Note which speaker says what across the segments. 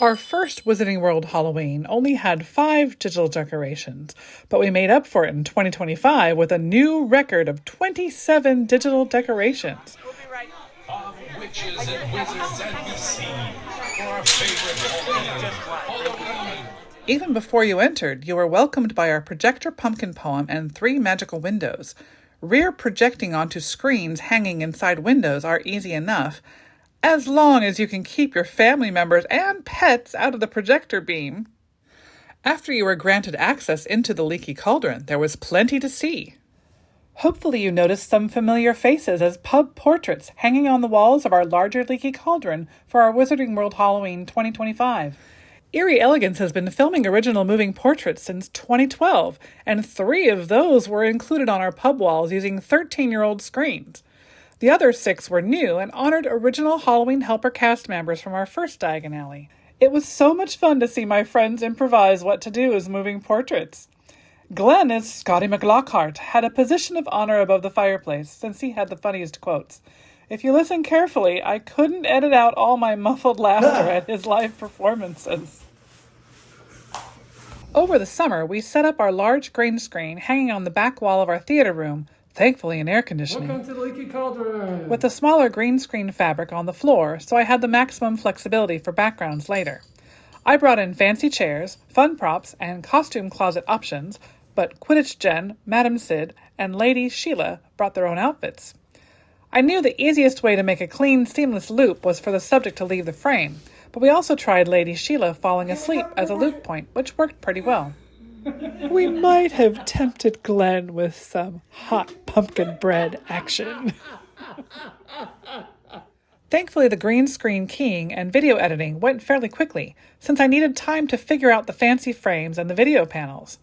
Speaker 1: Our first Wizarding World Halloween only had 5 digital decorations, but we made up for it in 2025 with a new record of 27 digital decorations.
Speaker 2: We'll be right.
Speaker 3: Witches and wizards and Pensieve for our favorite Halloween.
Speaker 1: Even before you entered, you were welcomed by our Projector Pumpkin Poem and 3 magical windows. Rear projecting onto screens hanging inside windows are easy enough, as long as you can keep your family members and pets out of the projector beam. After you were granted access into the leaky cauldron, there was plenty to see. Hopefully you noticed some familiar faces as pub portraits hanging on the walls of our larger leaky cauldron for our Wizarding World Halloween 2025. Eerie Elegance has been filming original moving portraits since 2012, and 3 of those were included on our pub walls using 13-year-old screens. The other 6 were new and honored original Halloween Helper cast members from our first Diagon Alley. It was so much fun to see my friends improvise what to do as moving portraits. Glenn, as Scotty McLockhart, had a position of honor above the fireplace, since he had the funniest quotes. If you listen carefully, I couldn't edit out all my muffled laughter at his live performances. Over the summer, we set up our large green screen hanging on the back wall of our theater room, thankfully in air conditioning,
Speaker 4: Welcome to the leaky cauldron.
Speaker 1: with a smaller green screen fabric on the floor, so I had the maximum flexibility for backgrounds later. I brought in fancy chairs, fun props, and costume closet options, but Quidditch Jen, Madam Sid, and Lady Sheila brought their own outfits. I knew the easiest way to make a clean, seamless loop was for the subject to leave the frame, but we also tried Lady Sheila falling asleep as a loop point, which worked pretty well. We might have tempted Glenn with some hot pumpkin bread action. Thankfully, the green screen keying and video editing went fairly quickly, since I needed time to figure out the fancy frames and the video panels.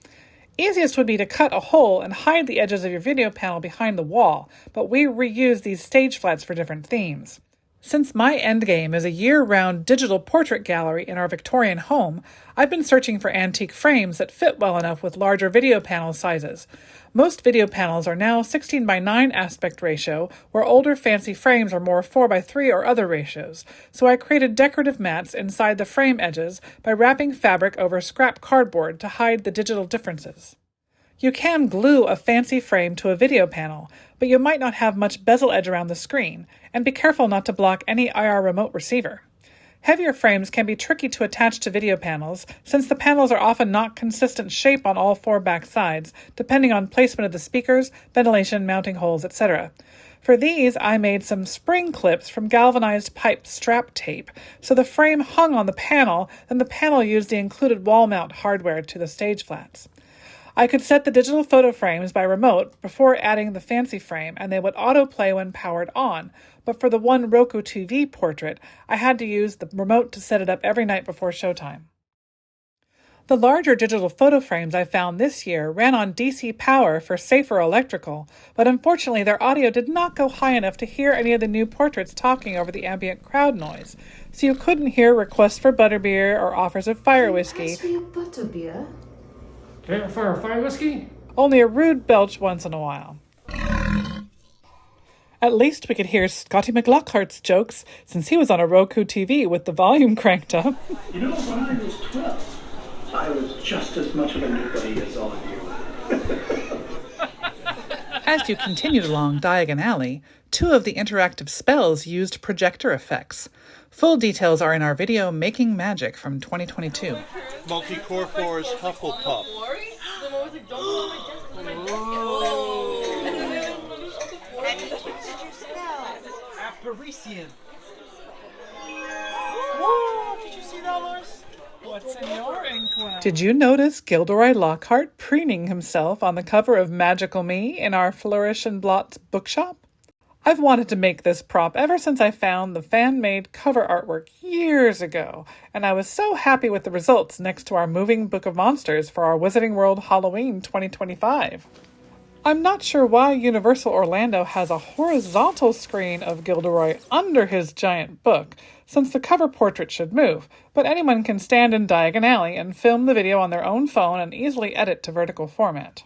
Speaker 1: Easiest would be to cut a hole and hide the edges of your video panel behind the wall, but we reused these stage flats for different themes. Since my endgame is a year-round digital portrait gallery in our Victorian home, I've been searching for antique frames that fit well enough with larger video panel sizes. Most video panels are now 16:9 aspect ratio, where older fancy frames are more 4:3 or other ratios, so I created decorative mats inside the frame edges by wrapping fabric over scrap cardboard to hide the digital differences. You can glue a fancy frame to a video panel, but you might not have much bezel edge around the screen, and be careful not to block any IR remote receiver. Heavier frames can be tricky to attach to video panels, since the panels are often not consistent shape on all 4 back sides, depending on placement of the speakers, ventilation, mounting holes, etc. For these, I made some spring clips from galvanized pipe strap tape, so the frame hung on the panel, then the panel used the included wall mount hardware to the stage flats. I could set the digital photo frames by remote before adding the fancy frame, and they would autoplay when powered on, but for the one Roku TV portrait, I had to use the remote to set it up every night before showtime. The larger digital photo frames I found this year ran on DC power for safer electrical, but unfortunately their audio did not go high enough to hear any of the new portraits talking over the ambient crowd noise, so you couldn't hear requests for butterbeer or offers of fire whiskey.
Speaker 5: Pass me a butterbeer.
Speaker 4: For fire whiskey?
Speaker 1: Only a rude belch once in a while. At least we could hear Scotty McLockhart's jokes, since he was on a Roku TV with the volume cranked up.
Speaker 6: You know, when I was 12, I was just as much of a nobody as all of you.
Speaker 1: As you continued along Diagon Alley, 2 of the interactive spells used projector effects. Full details are in our video Making Magic from 2022.
Speaker 7: Multi-core Force Hufflepuff.
Speaker 2: Parisian. Whoa! Did you see that, Lois? What's in your inkwell?
Speaker 1: Did you notice Gilderoy Lockhart preening himself on the cover of Magical Me in our Flourish and Blots bookshop? I've wanted to make this prop ever since I found the fan-made cover artwork years ago, and I was so happy with the results next to our moving Book of Monsters for our Wizarding World Halloween 2025. I'm not sure why Universal Orlando has a horizontal screen of Gilderoy under his giant book, since the cover portrait should move, but anyone can stand in Diagon Alley and film the video on their own phone and easily edit to vertical format.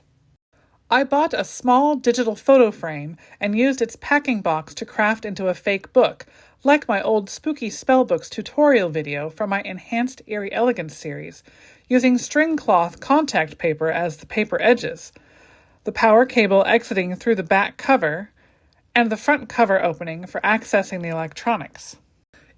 Speaker 1: I bought a small digital photo frame and used its packing box to craft into a fake book, like my old Spooky Spellbooks tutorial video from my Enhanced Eerie Elegance series, using string cloth contact paper as the paper edges, the power cable exiting through the back cover, and the front cover opening for accessing the electronics.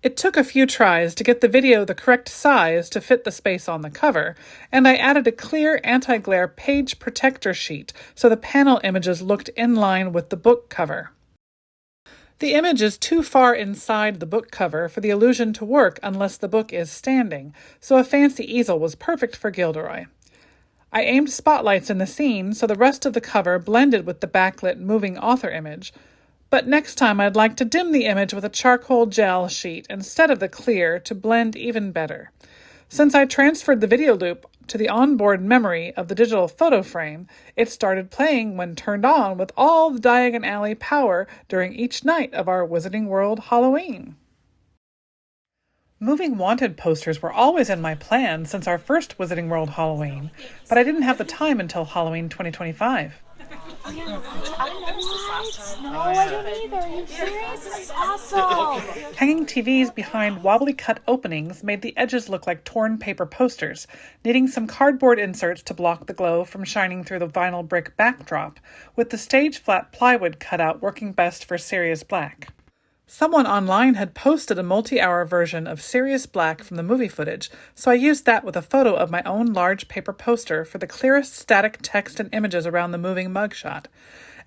Speaker 1: It took a few tries to get the video the correct size to fit the space on the cover, and I added a clear anti-glare page protector sheet so the panel images looked in line with the book cover. The image is too far inside the book cover for the illusion to work unless the book is standing, so a fancy easel was perfect for Gilderoy. I aimed spotlights in the scene so the rest of the cover blended with the backlit moving author image, but next time I'd like to dim the image with a charcoal gel sheet instead of the clear to blend even better. Since I transferred the video loop to the onboard memory of the digital photo frame, it started playing when turned on with all the Diagon Alley power during each night of our Wizarding World Halloween. Moving wanted posters were always in my plans since our first Wizarding World Halloween, but I didn't have the time until Halloween 2025.
Speaker 5: I didn't notice this last time. No, I didn't either. Are you serious? This is awesome.
Speaker 1: Hanging TVs behind wobbly cut openings made the edges look like torn paper posters, needing some cardboard inserts to block the glow from shining through the vinyl brick backdrop, with the stage flat plywood cutout working best for Sirius Black. Someone online had posted a multi-hour version of Sirius Black from the movie footage, so I used that with a photo of my own large paper poster for the clearest static text and images around the moving mugshot.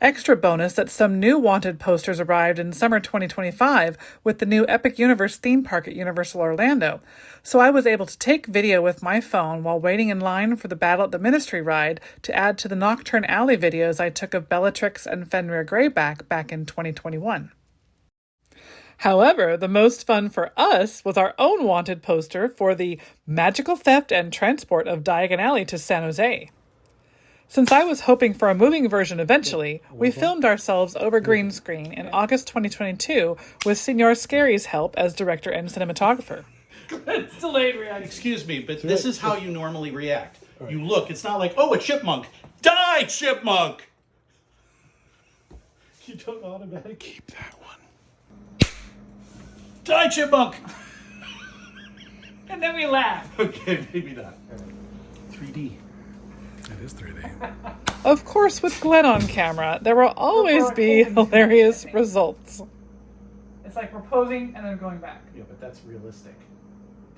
Speaker 1: Extra bonus that some new wanted posters arrived in summer 2025 with the new Epic Universe theme park at Universal Orlando, so I was able to take video with my phone while waiting in line for the Battle at the Ministry ride to add to the Nocturne Alley videos I took of Bellatrix and Fenrir Greyback back in 2021. However, the most fun for us was our own wanted poster for the magical theft and transport of Diagon Alley to San Jose. Since I was hoping for a moving version eventually, we filmed ourselves over green screen in August 2022 with Senor Scary's help as director and cinematographer.
Speaker 2: It's delayed reaction.
Speaker 8: Excuse me, but this is how you normally react. You look, it's not like, oh, a chipmunk. Die, chipmunk!
Speaker 2: You don't automatically keep that one.
Speaker 8: Die, chipmunk!
Speaker 2: And then we laugh.
Speaker 8: Okay, maybe not. 3D.
Speaker 2: It is 3D.
Speaker 1: Of course, with Glenn on camera, there will always be hilarious results.
Speaker 2: It's like we're posing and then going back.
Speaker 8: Yeah, but that's realistic.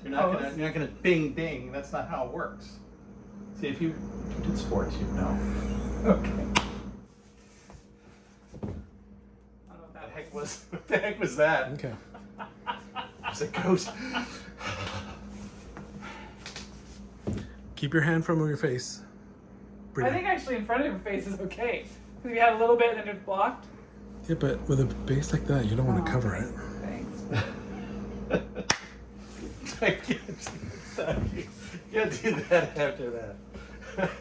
Speaker 8: You're not gonna bing bing. That's not how it works. See, if you did sports, you'd know.
Speaker 2: Okay.
Speaker 8: What the heck was that?
Speaker 2: Okay.
Speaker 8: It's a ghost.
Speaker 2: Keep your hand from your face.
Speaker 1: I think actually in front of your face is okay. Because if you had a little bit and then it's blocked.
Speaker 2: Yeah, but with a base like that, you don't want to cover it.
Speaker 1: Thanks.
Speaker 8: You can't do that after that.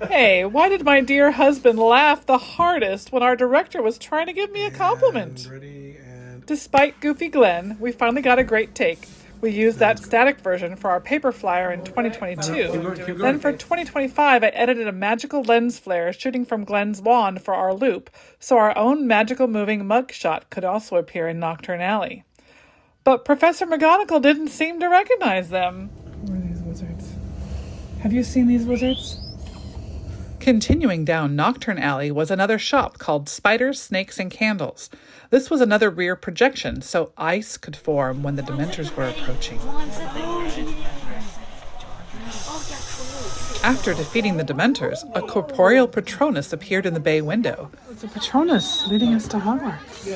Speaker 1: Hey, why did my dear husband laugh the hardest when our director was trying to give me a compliment?
Speaker 2: Ready and...
Speaker 1: Despite Goofy Glen, we finally got a great take. We used that static version for our paper flyer in 2022. Then for 2025, I edited a magical lens flare shooting from Glen's wand for our loop, so our own magical moving mugshot could also appear in Nocturne Alley. But Professor McGonagall didn't seem to recognize them. Who are these wizards? Have you seen these wizards? Continuing down Nocturne Alley was another shop called Spiders, Snakes, and Candles. This was another rear projection, so ice could form when the Dementors were approaching. After defeating the Dementors, a corporeal Patronus appeared in the bay window. It's a Patronus leading us to Hogwarts.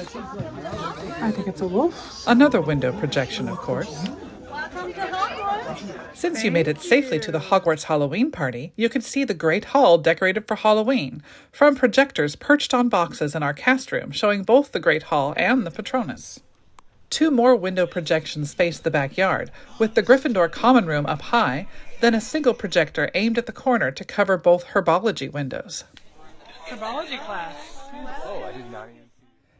Speaker 1: I think it's a wolf. Another window projection, of course. Since you made it safely to the Hogwarts Halloween party, you could see the Great Hall decorated for Halloween, from projectors perched on boxes in our cast room showing both the Great Hall and the Patronus. 2 more window projections faced the backyard, with the Gryffindor common room up high, then a single projector aimed at the corner to cover both herbology windows. Herbology class.
Speaker 9: Oh, I did not even.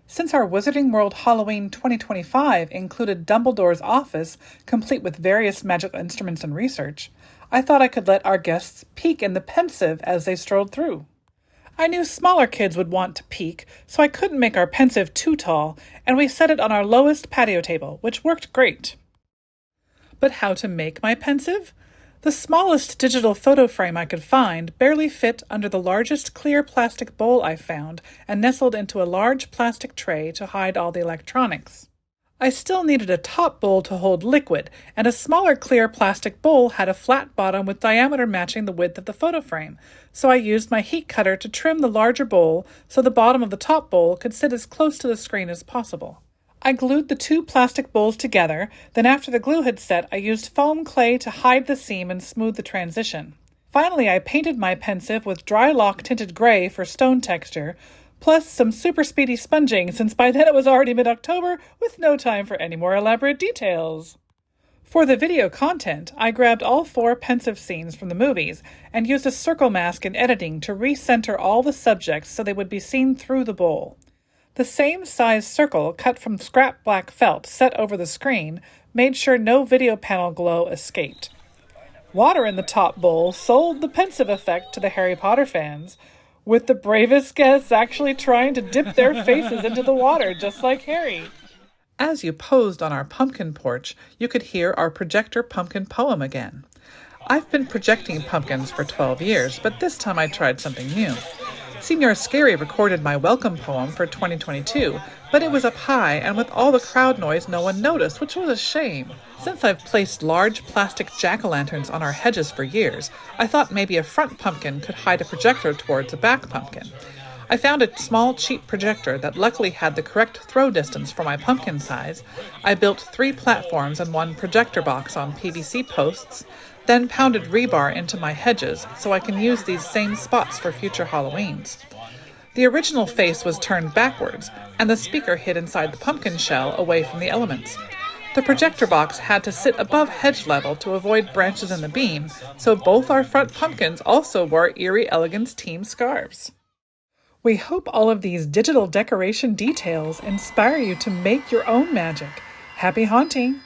Speaker 1: Since our Wizarding World Halloween 2025 included Dumbledore's office, complete with various magical instruments and research, I thought I could let our guests peek in the Pensieve as they strolled through. I knew smaller kids would want to peek, so I couldn't make our Pensieve too tall, and we set it on our lowest patio table, which worked great. But how to make my Pensieve? The smallest digital photo frame I could find barely fit under the largest clear plastic bowl I found and nestled into a large plastic tray to hide all the electronics. I still needed a top bowl to hold liquid, and a smaller clear plastic bowl had a flat bottom with diameter matching the width of the photo frame, so I used my heat cutter to trim the larger bowl so the bottom of the top bowl could sit as close to the screen as possible. I glued the two plastic bowls together, then after the glue had set, I used foam clay to hide the seam and smooth the transition. Finally, I painted my Pensieve with dry lock tinted gray for stone texture, plus some super speedy sponging since by then it was already mid-October with no time for any more elaborate details. For the video content, I grabbed all 4 Pensieve scenes from the movies and used a circle mask in editing to recenter all the subjects so they would be seen through the bowl. The same size circle cut from scrap black felt set over the screen made sure no video panel glow escaped. Water in the top bowl sold the Pensieve effect to the Harry Potter fans, with the bravest guests actually trying to dip their faces into the water just like Harry. As you posed on our pumpkin porch, you could hear our Projector Pumpkin Poem again. I've been projecting pumpkins for 12 years, but this time I tried something new. Senior Scary recorded my welcome poem for 2022, but it was up high and with all the crowd noise no one noticed, which was a shame. Since I've placed large plastic jack-o'-lanterns on our hedges for years, I thought maybe a front pumpkin could hide a projector towards a back pumpkin. I found a small, cheap projector that luckily had the correct throw distance for my pumpkin size. I built 3 platforms and 1 projector box on PVC posts, then pounded rebar into my hedges so I can use these same spots for future Halloweens. The original face was turned backwards, and the speaker hid inside the pumpkin shell away from the elements. The projector box had to sit above hedge level to avoid branches in the beam, so both our front pumpkins also wore Eerie Elegance team scarves. We hope all of these digital decoration details inspire you to make your own magic. Happy haunting!